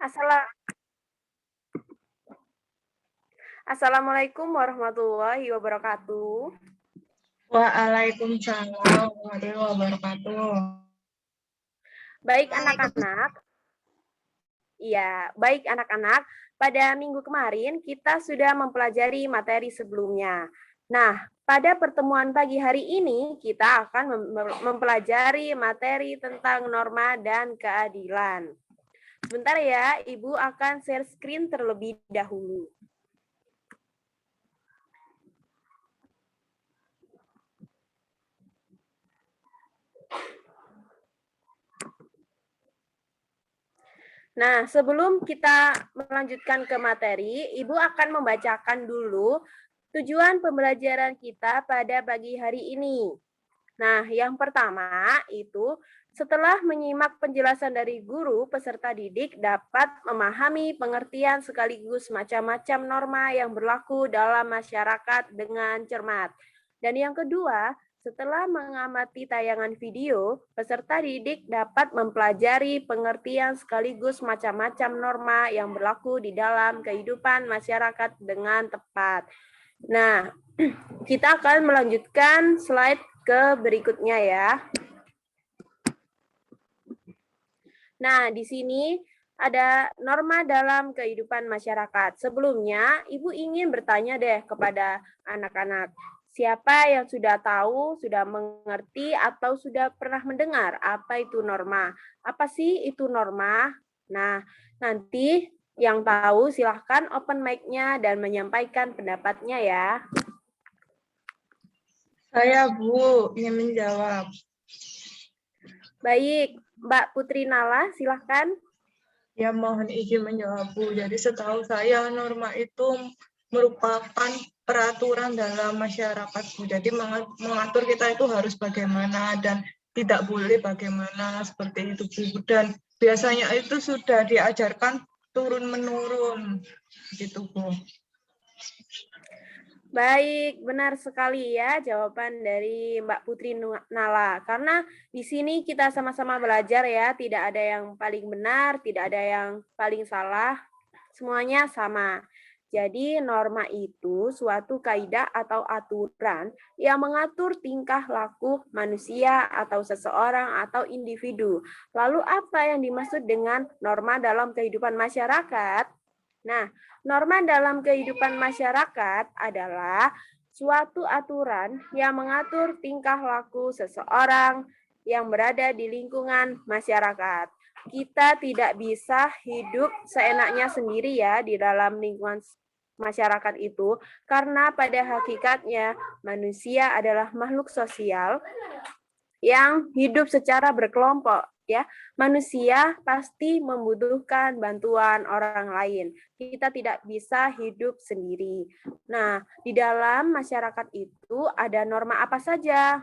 Assala Assalamualaikum warahmatullahi wabarakatuh. Waalaikumsalam warahmatullahi wabarakatuh. Baik anak-anak, baik anak-anak. Pada minggu kemarin kita sudah mempelajari materi sebelumnya. Nah, pada pertemuan pagi hari ini kita akan mempelajari materi tentang norma dan keadilan. Sebentar ya, Ibu akan share screen terlebih dahulu. Nah, sebelum kita melanjutkan ke materi, Ibu akan membacakan dulu tujuan pembelajaran kita pada pagi hari ini. Nah, yang pertama itu setelah menyimak penjelasan dari guru, peserta didik dapat memahami pengertian sekaligus macam-macam norma yang berlaku dalam masyarakat dengan cermat. Dan yang kedua, setelah mengamati tayangan video, peserta didik dapat mempelajari pengertian sekaligus macam-macam norma yang berlaku di dalam kehidupan masyarakat dengan tepat. Nah, kita akan melanjutkan slide ke berikutnya ya. Nah, di sini ada norma dalam kehidupan masyarakat. Sebelumnya, Ibu ingin bertanya deh kepada anak-anak. Siapa yang sudah tahu, sudah mengerti, atau sudah pernah mendengar apa itu norma? Apa sih itu norma? Nah, nanti yang tahu silahkan open mic-nya dan menyampaikan pendapatnya ya. Saya Bu ingin menjawab. Baik, Mbak Putri Nala, silahkan. Ya mohon izin menjawab Bu. Jadi setahu saya norma itu merupakan peraturan dalam masyarakat Bu. Jadi mengatur kita itu harus bagaimana dan tidak boleh bagaimana seperti itu Bu. Dan biasanya itu sudah diajarkan turun-menurun gitu Bu. Baik, benar sekali ya jawaban dari Mbak Putri Nala. Karena di sini kita sama-sama belajar ya, tidak ada yang paling benar, tidak ada yang paling salah, semuanya sama. Jadi norma itu suatu kaidah atau aturan yang mengatur tingkah laku manusia atau seseorang atau individu. Lalu apa yang dimaksud dengan norma dalam kehidupan masyarakat? Nah, norma dalam kehidupan masyarakat adalah suatu aturan yang mengatur tingkah laku seseorang yang berada di lingkungan masyarakat. Kita tidak bisa hidup seenaknya sendiri ya di dalam lingkungan masyarakat itu, karena pada hakikatnya manusia adalah makhluk sosial yang hidup secara berkelompok ya. Manusia pasti membutuhkan bantuan orang lain. Kita tidak bisa hidup sendiri. Nah, di dalam masyarakat itu ada norma apa saja?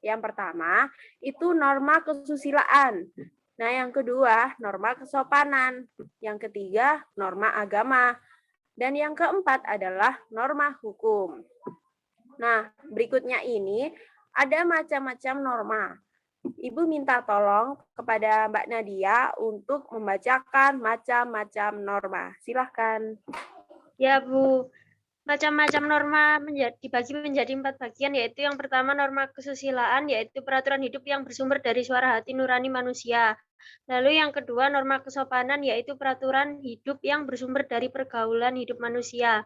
Yang pertama, itu norma kesusilaan. Nah, yang kedua, norma kesopanan. Yang ketiga, norma agama. Dan yang keempat adalah norma hukum. Nah, berikutnya ini ada macam-macam norma. Ibu minta tolong kepada Mbak Nadia untuk membacakan macam-macam norma. Silahkan. Ya, Bu. Macam-macam norma dibagi menjadi 4 bagian, yaitu yang pertama norma kesusilaan, yaitu peraturan hidup yang bersumber dari suara hati nurani manusia. Lalu yang kedua norma kesopanan, yaitu peraturan hidup yang bersumber dari pergaulan hidup manusia.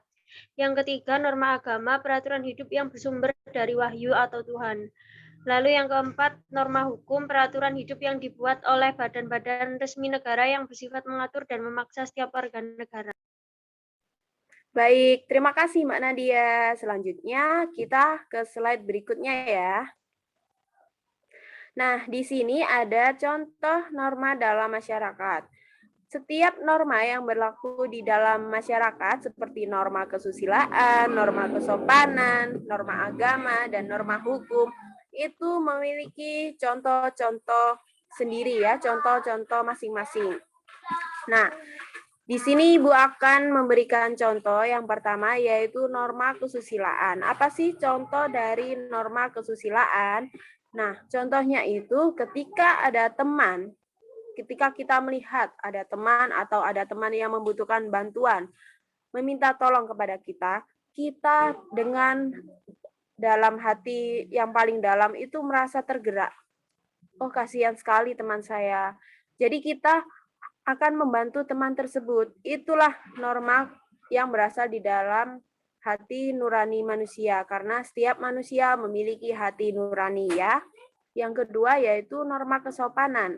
Yang ketiga norma agama, peraturan hidup yang bersumber dari wahyu atau Tuhan. Lalu yang keempat, norma hukum, peraturan hidup yang dibuat oleh badan-badan resmi negara yang bersifat mengatur dan memaksa setiap warga negara. Baik, terima kasih Mbak Nadia. Selanjutnya kita ke slide berikutnya ya. Nah, di sini ada contoh norma dalam masyarakat. Setiap norma yang berlaku di dalam masyarakat seperti norma kesusilaan, norma kesopanan, norma agama, dan norma hukum itu memiliki contoh-contoh sendiri ya, contoh-contoh masing-masing. Nah, di sini Ibu akan memberikan contoh yang pertama yaitu norma kesusilaan. Apa sih contoh dari norma kesusilaan? Nah, contohnya itu ketika ada teman ketika kita melihat ada teman atau ada teman yang membutuhkan bantuan, meminta tolong kepada kita, kita dengan dalam hati yang paling dalam itu merasa tergerak. Oh, kasihan sekali teman saya. Jadi kita akan membantu teman tersebut. Itulah norma yang berasal di dalam hati nurani manusia, karena setiap manusia memiliki hati nurani ya. Yang kedua yaitu norma kesopanan.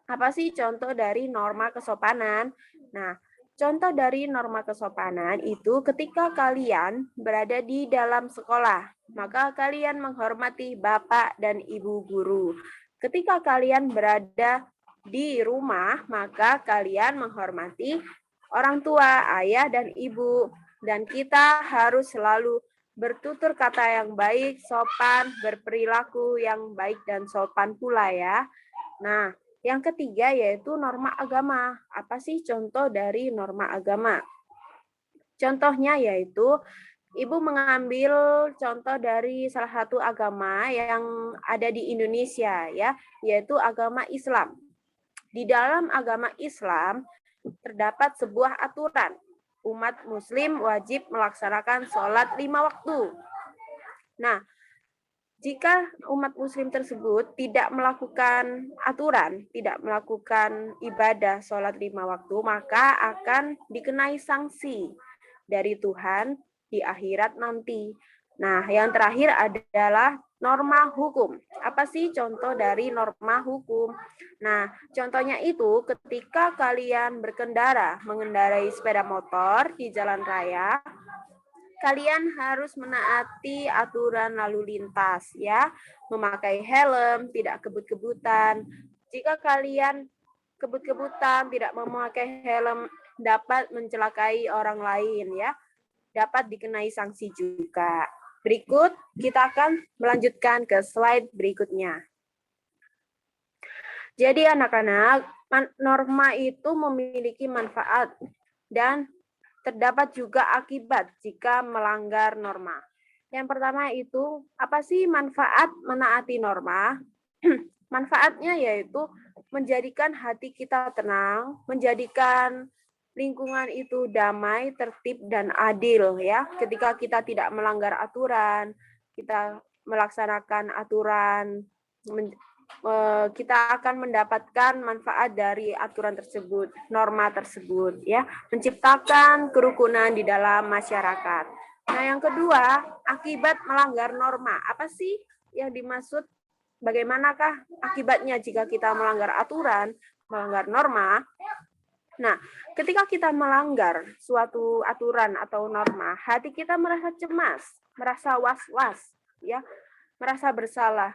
Apa sih contoh dari norma kesopanan? Nah, contoh dari norma kesopanan itu ketika kalian berada di dalam sekolah, maka kalian menghormati bapak dan ibu guru. Ketika kalian berada di rumah, maka kalian menghormati orang tua, ayah dan ibu. Dan kita harus selalu bertutur kata yang baik, sopan, berperilaku yang baik dan sopan pula ya. Nah, yang ketiga yaitu norma agama. Apa sih contoh dari norma agama? Contohnya yaitu Ibu mengambil contoh dari salah satu agama yang ada di Indonesia ya, yaitu agama Islam. Di dalam agama Islam terdapat sebuah aturan. Umat muslim wajib melaksanakan sholat 5 waktu. Nah, jika umat muslim tersebut tidak melakukan aturan, tidak melakukan ibadah sholat 5 waktu, maka akan dikenai sanksi dari Tuhan di akhirat nanti. Nah, yang terakhir adalah norma hukum. Apa sih contoh dari norma hukum? Nah, contohnya itu ketika kalian mengendarai sepeda motor di jalan raya, kalian harus menaati aturan lalu lintas ya, memakai helm, tidak kebut-kebutan. Jika kalian kebut-kebutan, tidak memakai helm, dapat mencelakai orang lain ya, dapat dikenai sanksi juga. Berikut kita akan melanjutkan ke slide berikutnya. Jadi anak-anak, norma itu memiliki manfaat dan terdapat juga akibat jika melanggar norma. Yang pertama itu, apa sih manfaat menaati norma? Manfaatnya yaitu menjadikan hati kita tenang, menjadikan lingkungan itu damai, tertib, dan adil ya. Ketika kita tidak melanggar aturan, kita melaksanakan aturan, kita akan mendapatkan manfaat dari aturan tersebut, norma tersebut ya, menciptakan kerukunan di dalam masyarakat. Nah, yang kedua, akibat melanggar norma. Apa sih yang dimaksud? Bagaimanakah akibatnya jika kita melanggar aturan, melanggar norma? Nah, ketika kita melanggar suatu aturan atau norma, hati kita merasa cemas, merasa was-was, ya, merasa bersalah.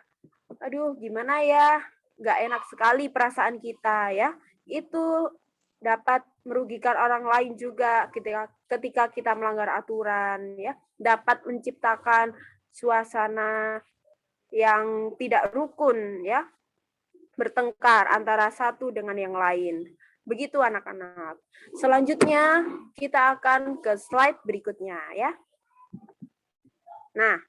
Aduh, gimana ya? Nggak enak sekali perasaan kita, ya. Itu dapat merugikan orang lain juga ketika kita melanggar aturan, ya. Dapat menciptakan suasana yang tidak rukun, ya. Bertengkar antara satu dengan yang lain. Begitu anak-anak. Selanjutnya kita akan ke slide berikutnya ya. Nah,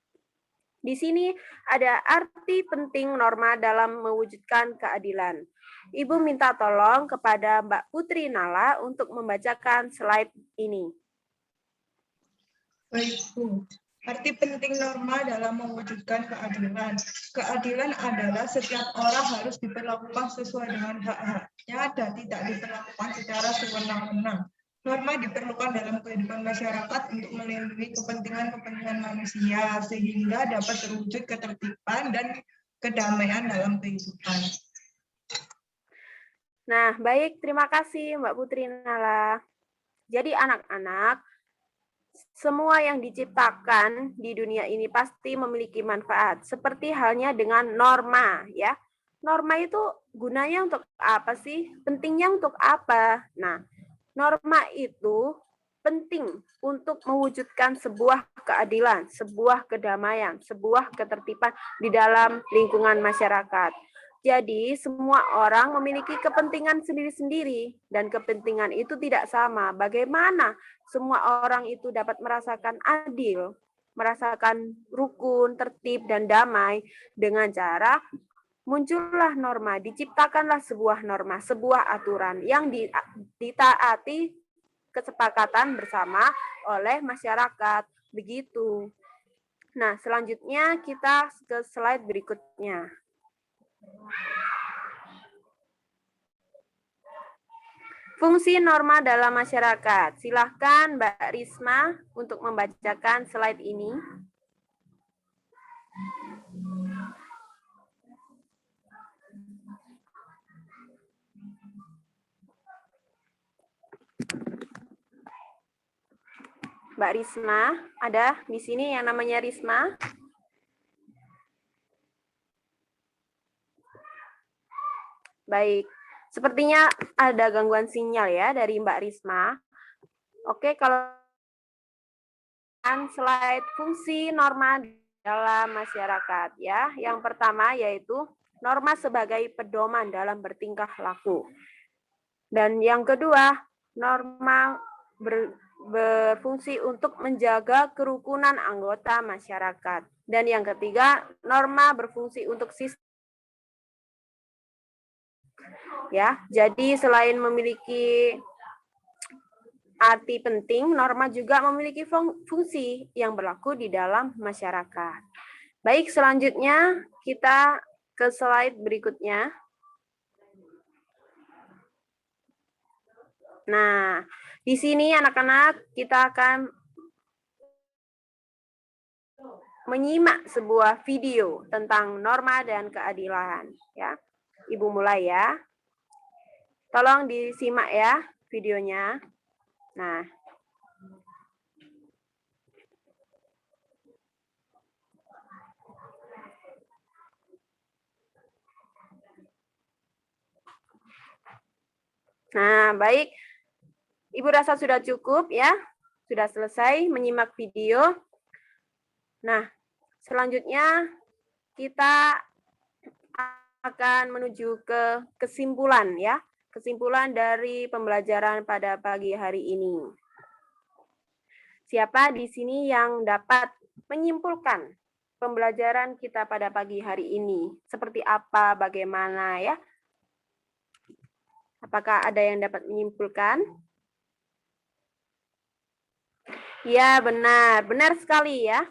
di sini ada arti penting norma dalam mewujudkan keadilan. Ibu minta tolong kepada Mbak Putri Nala untuk membacakan slide ini. Baik, Bu. Arti penting norma dalam mewujudkan keadilan. Keadilan adalah setiap orang harus diperlakukan sesuai dengan hak-haknya dan tidak diperlakukan secara sewenang-wenang. Norma diperlukan dalam kehidupan masyarakat untuk melindungi kepentingan-kepentingan manusia sehingga dapat terwujud ketertiban dan kedamaian dalam kehidupan. Nah, baik, terima kasih Mbak Putri Nala. Jadi anak-anak, semua yang diciptakan di dunia ini pasti memiliki manfaat. Seperti halnya dengan norma, ya. Norma itu gunanya untuk apa sih? Pentingnya untuk apa? Nah, norma itu penting untuk mewujudkan sebuah keadilan, sebuah kedamaian, sebuah ketertiban di dalam lingkungan masyarakat. Jadi, semua orang memiliki kepentingan sendiri-sendiri, dan kepentingan itu tidak sama. Bagaimana semua orang itu dapat merasakan adil, merasakan rukun, tertib, dan damai dengan cara muncullah norma, diciptakanlah sebuah norma, sebuah aturan yang ditaati kesepakatan bersama oleh masyarakat. Begitu. Nah, selanjutnya kita ke slide berikutnya. Fungsi norma dalam masyarakat. Silahkan Mbak Risma untuk membacakan slide ini. Mbak Risma, ada di sini yang namanya Risma? Baik, sepertinya ada gangguan sinyal ya dari Mbak Risma. Oke, kalau slide fungsi norma dalam masyarakat ya. Yang pertama yaitu norma sebagai pedoman dalam bertingkah laku. Dan yang kedua, norma berfungsi untuk menjaga kerukunan anggota masyarakat. Dan yang ketiga, norma berfungsi untuk sistem. Ya, jadi selain memiliki arti penting, norma juga memiliki fungsi yang berlaku di dalam masyarakat. Baik, selanjutnya kita ke slide berikutnya. Nah, di sini anak-anak kita akan menyimak sebuah video tentang norma dan keadilan. Ya, Ibu mulai ya. Tolong disimak ya videonya. Nah, baik. Ibu rasa sudah cukup ya. Sudah selesai menyimak video. Nah, selanjutnya kita akan menuju ke kesimpulan ya. Kesimpulan dari pembelajaran pada pagi hari ini. Siapa di sini yang dapat menyimpulkan pembelajaran kita pada pagi hari ini? Seperti apa, bagaimana ya? Apakah ada yang dapat menyimpulkan? Ya, benar. Benar sekali ya.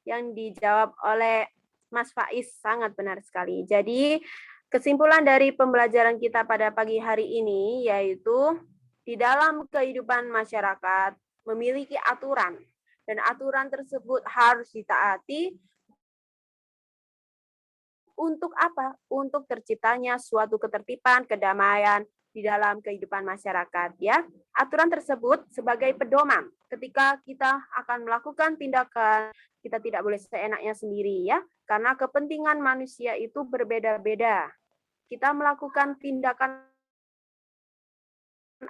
Yang dijawab oleh Mas Faiz sangat benar sekali. Jadi, kesimpulan dari pembelajaran kita pada pagi hari ini yaitu di dalam kehidupan masyarakat memiliki aturan dan aturan tersebut harus ditaati untuk apa? Untuk terciptanya suatu ketertiban, kedamaian di dalam kehidupan masyarakat ya. Aturan tersebut sebagai pedoman ketika kita akan melakukan tindakan, kita tidak boleh seenaknya sendiri ya, karena kepentingan manusia itu berbeda-beda. Kita melakukan tindakan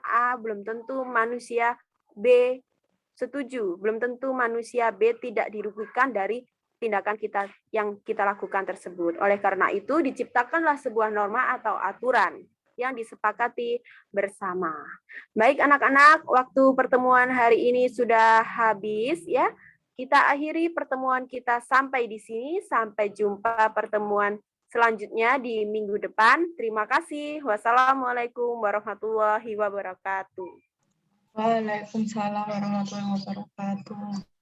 A belum tentu manusia B setuju, belum tentu manusia B tidak dirugikan dari tindakan kita yang kita lakukan tersebut. Oleh karena itu diciptakanlah sebuah norma atau aturan yang disepakati bersama. Baik anak-anak, waktu pertemuan hari ini sudah habis ya. Kita akhiri pertemuan kita sampai di sini. Sampai jumpa pertemuan selanjutnya di minggu depan. Terima kasih. Wassalamualaikum warahmatullahi wabarakatuh. Waalaikumsalam warahmatullahi wabarakatuh.